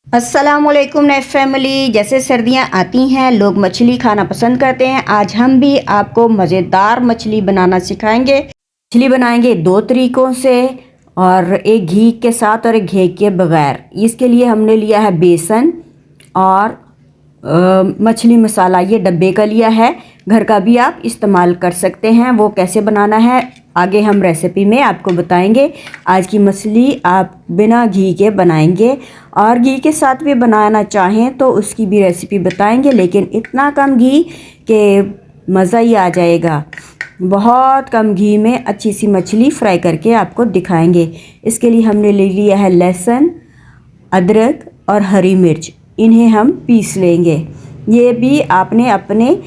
अस्सलामुअलैकुम नेफ फैमिली। जैसे सर्दियां आती हैं लोग मछली खाना पसंद करते हैं। आज हम भी आपको मज़ेदार मछली बनाना सिखाएंगे। मछली बनाएंगे दो तरीक़ों से, और एक घी के साथ और एक घी के बगैर। इसके लिए हमने लिया है बेसन और मछली मसाला, ये डब्बे का लिया है। घर का भी आप इस्तेमाल कर सकते हैं। वो कैसे बनाना है आगे हम रेसिपी में आपको बताएंगे। आज की मछली आप बिना घी के बनाएंगे, और घी के साथ भी बनाना चाहें तो उसकी भी रेसिपी बताएंगे, लेकिन इतना कम घी कि मज़ा ही आ जाएगा। बहुत कम घी में अच्छी सी मछली फ्राई करके आपको दिखाएंगे। इसके लिए हमने ले लिया है लहसुन, अदरक और हरी मिर्च। इन्हें हम पीस लेंगे। ये भी आपने अपने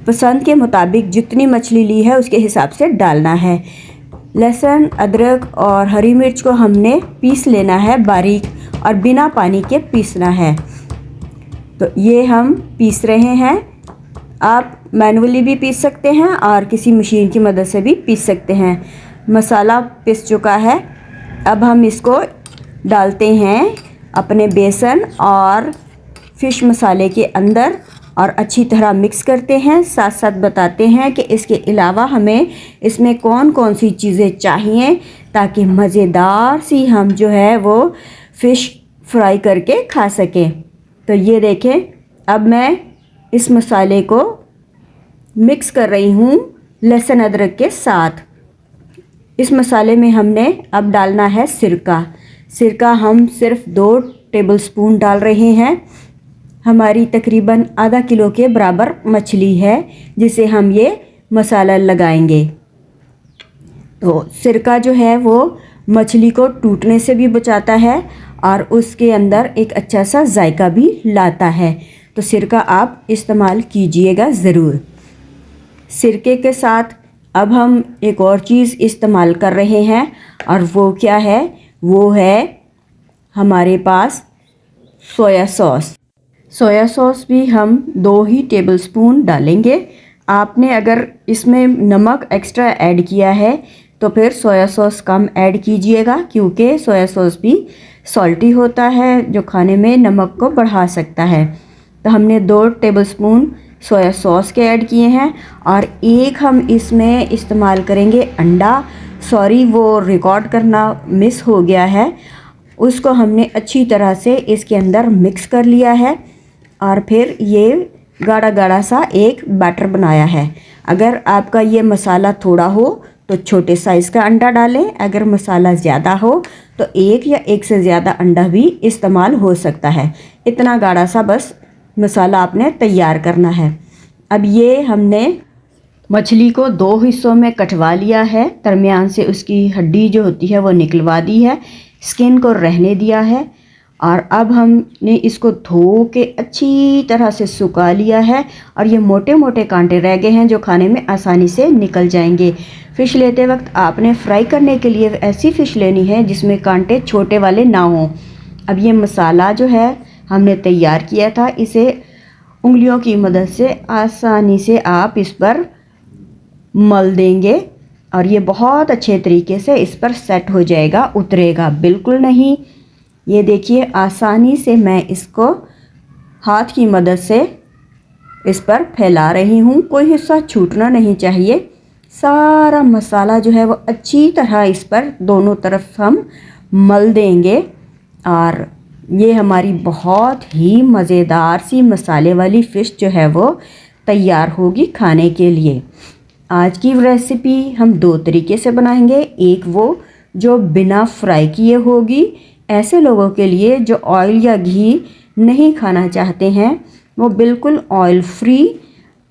पसंद के मुताबिक जितनी मछली ली है उसके हिसाब से डालना है। लहसुन, अदरक और हरी मिर्च को हमने पीस लेना है बारीक, और बिना पानी के पीसना है। तो ये हम पीस रहे हैं। आप मैनुअली भी पीस सकते हैं और किसी मशीन की मदद से भी पीस सकते हैं। मसाला पिस चुका है। अब हम इसको डालते हैं अपने बेसन और फ़िश मसाले के अंदर और अच्छी तरह मिक्स करते हैं। साथ साथ बताते हैं कि इसके अलावा हमें इसमें कौन कौन सी चीज़ें चाहिए ताकि मज़ेदार सी हम जो है वो फ़िश फ्राई करके खा सकें। तो ये देखें, अब मैं इस मसाले को मिक्स कर रही हूँ लहसुन अदरक के साथ। इस मसाले में हमने अब डालना है सिरका। सिरका हम सिर्फ 2 टेबलस्पून डाल रहे हैं। हमारी तकरीबन आधा किलो के बराबर मछली है जिसे हम ये मसाला लगाएंगे। तो सिरका जो है वो मछली को टूटने से भी बचाता है और उसके अंदर एक अच्छा सा जायका भी लाता है। तो सिरका आप इस्तेमाल कीजिएगा ज़रूर। सिरके के साथ अब हम एक और चीज़ इस्तेमाल कर रहे हैं, और वो क्या है? वो है हमारे पास सोया सॉस। सोया सॉस भी हम 2 ही टेबलस्पून डालेंगे। आपने अगर इसमें नमक एक्स्ट्रा ऐड किया है तो फिर सोया सॉस कम ऐड कीजिएगा, क्योंकि सोया सॉस भी सॉल्टी होता है जो खाने में नमक को बढ़ा सकता है। तो हमने 2 टेबलस्पून सोया सॉस के ऐड किए हैं, और एक हम इसमें इस्तेमाल करेंगे अंडा। सॉरी, वो रिकॉर्ड करना मिस हो गया है। उसको हमने अच्छी तरह से इसके अंदर मिक्स कर लिया है, और फिर ये गाढ़ा गाढ़ा सा एक बैटर बनाया है। अगर आपका ये मसाला थोड़ा हो तो छोटे साइज़ का अंडा डालें। अगर मसाला ज़्यादा हो तो एक या एक से ज़्यादा अंडा भी इस्तेमाल हो सकता है। इतना गाढ़ा सा बस मसाला आपने तैयार करना है। अब ये हमने मछली को 2 हिस्सों में कटवा लिया है। दरमियान से उसकी हड्डी जो होती है वो निकलवा दी है, स्किन को रहने दिया है, और अब हमने इसको धो के अच्छी तरह से सुखा लिया है। और ये मोटे मोटे कांटे रह गए हैं जो खाने में आसानी से निकल जाएंगे। फ़िश लेते वक्त आपने फ्राई करने के लिए ऐसी फ़िश लेनी है जिसमें कांटे छोटे वाले ना हों। अब ये मसाला जो है हमने तैयार किया था, इसे उंगलियों की मदद से आसानी से आप इस पर मल देंगे, और ये बहुत अच्छे तरीके से इस पर सेट हो जाएगा, उतरेगा बिल्कुल नहीं। ये देखिए, आसानी से मैं इसको हाथ की मदद से इस पर फैला रही हूँ। कोई हिस्सा छूटना नहीं चाहिए। सारा मसाला जो है वो अच्छी तरह इस पर दोनों तरफ हम मल देंगे, और ये हमारी बहुत ही मज़ेदार सी मसाले वाली फ़िश जो है वो तैयार होगी खाने के लिए। आज की रेसिपी हम 2 तरीके से बनाएंगे। एक वो जो बिना फ्राई किए होगी, ऐसे लोगों के लिए जो ऑयल या घी नहीं खाना चाहते हैं, वो बिल्कुल ऑयल फ्री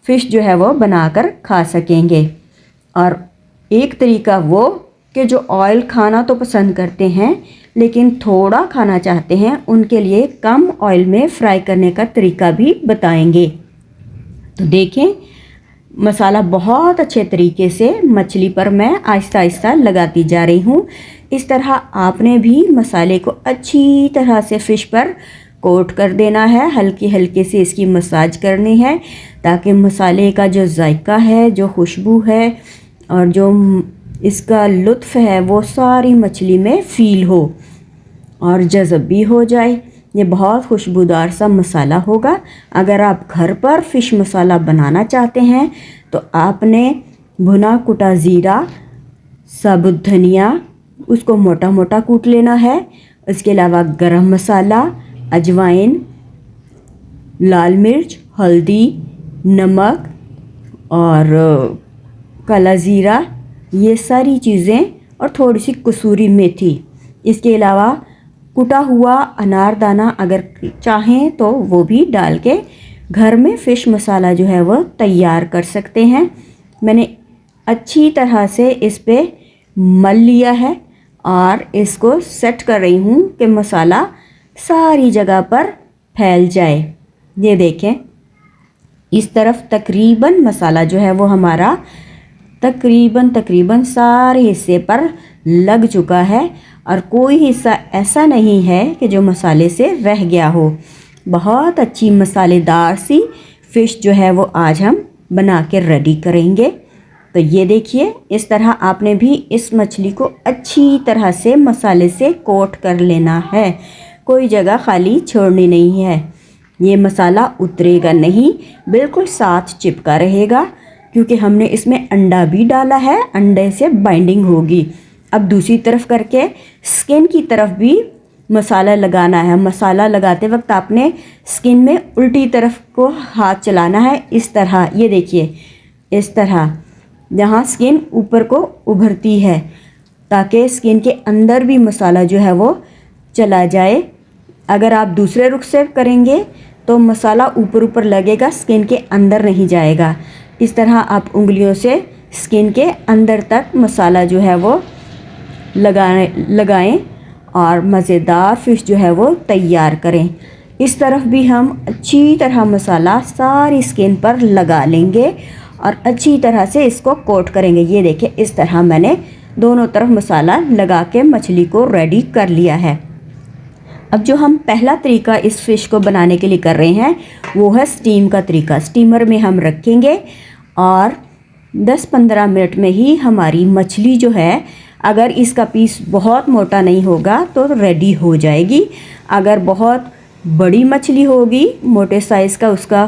फ़िश जो है वो बनाकर खा सकेंगे। और एक तरीका वो कि जो ऑयल खाना तो पसंद करते हैं लेकिन थोड़ा खाना चाहते हैं, उनके लिए कम ऑयल में फ्राई करने का तरीका भी बताएंगे। तो देखें, मसाला बहुत अच्छे तरीके से मछली पर मैं आहिस्ता आहिस्ता लगाती जा रही हूँ। इस तरह आपने भी मसाले को अच्छी तरह से फ़िश पर कोट कर देना है। हल्की हल्के से इसकी मसाज करनी है ताकि मसाले का जो जायका है, जो खुशबू है और जो इसका लुत्फ़ है वो सारी मछली में फ़ील हो और जज़ब भी हो जाए। ये बहुत खुशबूदार सा मसाला होगा। अगर आप घर पर फ़िश मसाला बनाना चाहते हैं तो आपने भुना कुटा ज़ीरा, साबुत धनिया, उसको मोटा मोटा कूट लेना है। इसके अलावा गरम मसाला, अजवाइन, लाल मिर्च, हल्दी, नमक और काला ज़ीरा, ये सारी चीज़ें और थोड़ी सी कसूरी मेथी। इसके अलावा कुटा हुआ अनारदाना अगर चाहें तो वो भी डाल के घर में फ़िश मसाला जो है वो तैयार कर सकते हैं। मैंने अच्छी तरह से इस पे मल लिया है और इसको सेट कर रही हूँ कि मसाला सारी जगह पर फैल जाए। ये देखें, इस तरफ तकरीबन मसाला जो है वो हमारा तकरीबन सारे हिस्से पर लग चुका है और कोई हिस्सा ऐसा नहीं है कि जो मसाले से रह गया हो। बहुत अच्छी मसालेदार सी फ़िश जो है वो आज हम बना के रेडी करेंगे। तो ये देखिए, इस तरह आपने भी इस मछली को अच्छी तरह से मसाले से कोट कर लेना है, कोई जगह खाली छोड़नी नहीं है। ये मसाला उतरेगा नहीं, बिल्कुल साथ चिपका रहेगा क्योंकि हमने इसमें अंडा भी डाला है, अंडे से बाइंडिंग होगी। अब दूसरी तरफ करके स्किन की तरफ भी मसाला लगाना है। मसाला लगाते वक्त आपने स्किन में उल्टी तरफ को हाथ चलाना है, इस तरह। ये देखिए, इस तरह जहाँ स्किन ऊपर को उभरती है, ताकि स्किन के अंदर भी मसाला जो है वो चला जाए। अगर आप दूसरे रुख से करेंगे तो मसाला ऊपर ऊपर लगेगा, स्किन के अंदर नहीं जाएगा। इस तरह आप उंगलियों से स्किन के अंदर तक मसाला जो है वो लगाएं और मज़ेदार फ़िश जो है वो तैयार करें। इस तरफ भी हम अच्छी तरह मसाला सारी स्किन पर लगा लेंगे और अच्छी तरह से इसको कोट करेंगे। ये देखिए, इस तरह मैंने दोनों तरफ मसाला लगा के मछली को रेडी कर लिया है। अब जो हम पहला तरीका इस फ़िश को बनाने के लिए कर रहे हैं वो है स्टीम का तरीका। स्टीमर में हम रखेंगे और 10-15 मिनट में ही हमारी मछली जो है, अगर इसका पीस बहुत मोटा नहीं होगा तो रेडी हो जाएगी। अगर बहुत बड़ी मछली होगी, मोटे साइज़ का उसका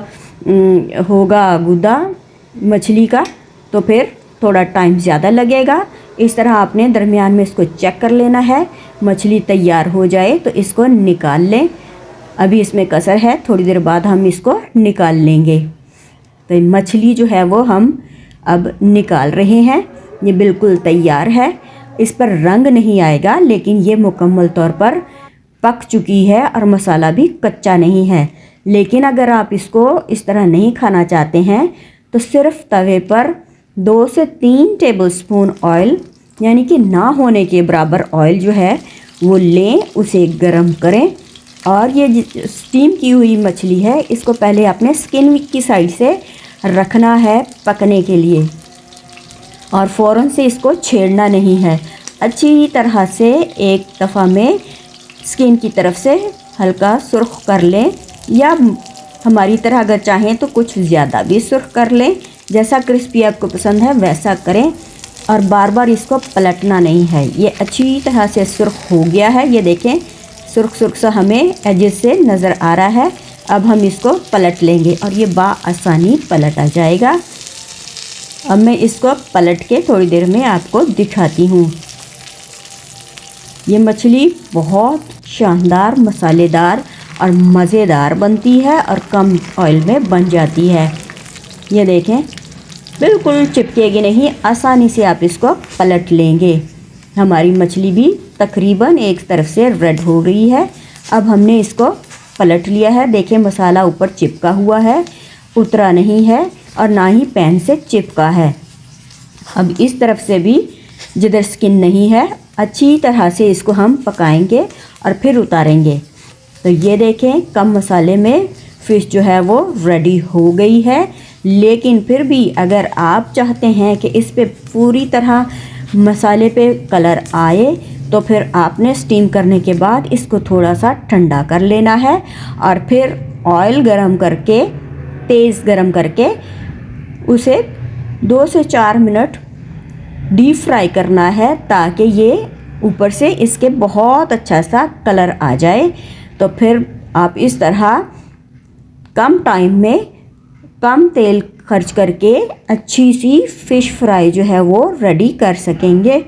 होगा गुदा मछली का, तो फिर थोड़ा टाइम ज़्यादा लगेगा। इस तरह आपने दरमियान में इसको चेक कर लेना है। मछली तैयार हो जाए तो इसको निकाल लें। अभी इसमें कसर है, थोड़ी देर बाद हम इसको निकाल लेंगे। तो मछली जो है वो हम अब निकाल रहे हैं। ये बिल्कुल तैयार है, इस पर रंग नहीं आएगा, लेकिन ये मुकम्मल तौर पर पक चुकी है और मसाला भी कच्चा नहीं है। लेकिन अगर आप इसको इस तरह नहीं खाना चाहते हैं तो सिर्फ तवे पर 2 से 3 टेबलस्पून ऑयल, यानी कि ना होने के बराबर ऑयल जो है वो लें, उसे गरम करें। और ये स्टीम की हुई मछली है, इसको पहले आपने स्किन की साइड से रखना है पकने के लिए और फ़ौरन से इसको छेड़ना नहीं है। अच्छी तरह से एक दफ़ा में स्किन की तरफ से हल्का सुर्ख कर लें, या हमारी तरह अगर चाहें तो कुछ ज़्यादा भी सुर्ख कर लें। जैसा क्रिस्पी आपको पसंद है वैसा करें और बार बार इसको पलटना नहीं है। ये अच्छी तरह से सुर्ख हो गया है। ये देखें, सुर्ख सुर्ख सा हमें एजेस से नज़र आ रहा है। अब हम इसको पलट लेंगे और ये आसानी पलट आ जाएगा। अब मैं इसको पलट के थोड़ी देर में आपको दिखाती हूँ। ये मछली बहुत शानदार, मसालेदार और मज़ेदार बनती है और कम ऑयल में बन जाती है। ये देखें, बिल्कुल चिपकेगी नहीं, आसानी से आप इसको पलट लेंगे। हमारी मछली भी तकरीबन एक तरफ से रेड हो गई है। अब हमने इसको पलट लिया है। देखें, मसाला ऊपर चिपका हुआ है, उतरा नहीं है और ना ही पैन से चिपका है। अब इस तरफ से भी जिधर स्किन नहीं है, अच्छी तरह से इसको हम पकाएंगे और फिर उतारेंगे। तो ये देखें, कम मसाले में फ़िश जो है वो रेडी हो गई है। लेकिन फिर भी अगर आप चाहते हैं कि इस पे पूरी तरह मसाले पे कलर आए तो फिर आपने स्टीम करने के बाद इसको थोड़ा सा ठंडा कर लेना है और फिर ऑयल गरम करके, तेज़ गरम करके उसे 2 से 4 मिनट डीप फ्राई करना है, ताकि ये ऊपर से इसके बहुत अच्छा सा कलर आ जाए। तो फिर आप इस तरह कम टाइम में कम तेल खर्च करके अच्छी सी फ़िश फ्राई जो है वो रेडी कर सकेंगे।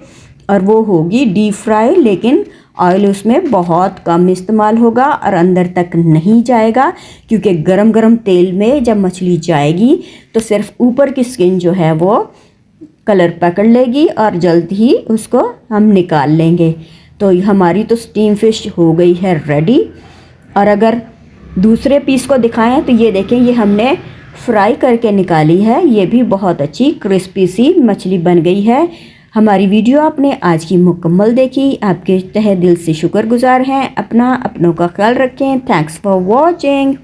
और वो होगी डीप फ्राई, लेकिन ऑयल उसमें बहुत कम इस्तेमाल होगा और अंदर तक नहीं जाएगा, क्योंकि गरम गरम तेल में जब मछली जाएगी तो सिर्फ ऊपर की स्किन जो है वो कलर पकड़ लेगी और जल्द ही उसको हम निकाल लेंगे। तो हमारी तो स्टीम फ़िश हो गई है रेडी। और अगर दूसरे पीस को दिखाएं तो ये देखें, ये हमने फ्राई करके निकाली है। ये भी बहुत अच्छी क्रिस्पी सी मछली बन गई है। हमारी वीडियो आपने आज की मुकम्मल देखी, आपके तहे दिल से शुक्रगुजार हैं। अपनों का ख्याल रखें। Thanks for watching.